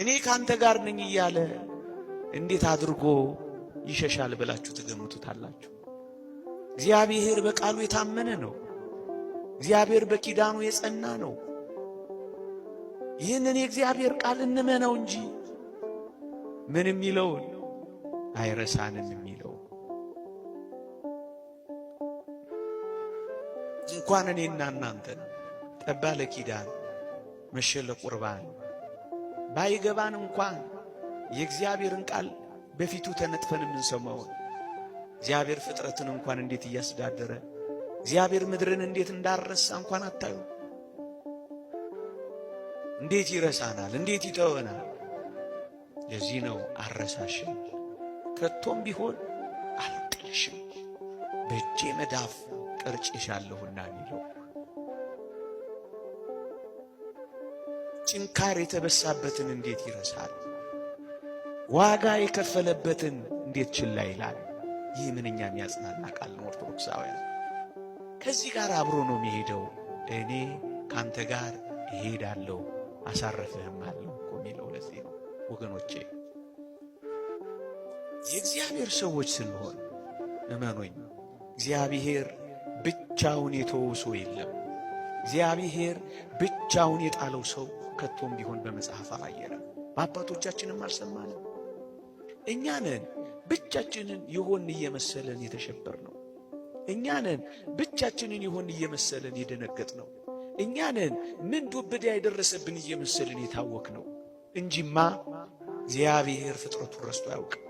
እኔ ካንተ ጋር ነኝ እያለ እንዴት አድርጎ ይሸሻል ብላችሁ ትገምቱታላችሁ? እግዚአብሔር በቃሉ የታመነ ነው። እግዚአብሔር በኪዳኑ የጸና ነው። ይህንን የእግዚአብሔር ቃል እንመነው እንጂ ምን የሚለውን አይረሳንም የሚለው እንኳን እኔና እናንተን ጠባ ለኪዳን መሸ ለቁርባን ባይገባን እንኳን የእግዚአብሔርን ቃል በፊቱ ተነጥፈን የምንሰማው እግዚአብሔር ፍጥረትን እንኳን እንዴት እያስተዳደረ እግዚአብሔር ምድርን እንዴት እንዳረሳ እንኳን አታዩ? እንዴት ይረሳናል? እንዴት ይተወናል? ለዚህ ነው አረሳሽም ከቶም ቢሆን አልጥልሽም በእጄ መዳፍ ቀርጬሻለሁና የሚለው። ጭንካር የተበሳበትን እንዴት ይረሳል? ዋጋ የከፈለበትን እንዴት ችላ ይላል? ይህ ምንኛ የሚያጽናና ቃል ነው። ኦርቶዶክሳውያን ከዚህ ጋር አብሮ ነው የሚሄደው። እኔ ካንተ ጋር እሄዳለሁ አሳርፍህም አለው እኮ የሚለው ለዚህ ነው ወገኖቼ። የእግዚአብሔር ሰዎች ስንሆን እመኑኝ እግዚአብሔር ብቻውን የተወው ሰው የለም። እግዚአብሔር ብቻውን የጣለው ሰው ከቶም ቢሆን በመጽሐፍ አላየንም፣ በአባቶቻችንም አልሰማንም። እኛ ነን ብቻችንን ይሆን እየመሰለን የተሸበር ነው። እኛ ነን ብቻችንን ይሆን እየመሰለን የደነገጥ ነው። እኛ ነን ምን ዱብዳ የደረሰብን እየመሰለን የታወክ ነው እንጂማ እግዚአብሔር ፍጥረቱን ረስቶ አያውቅም።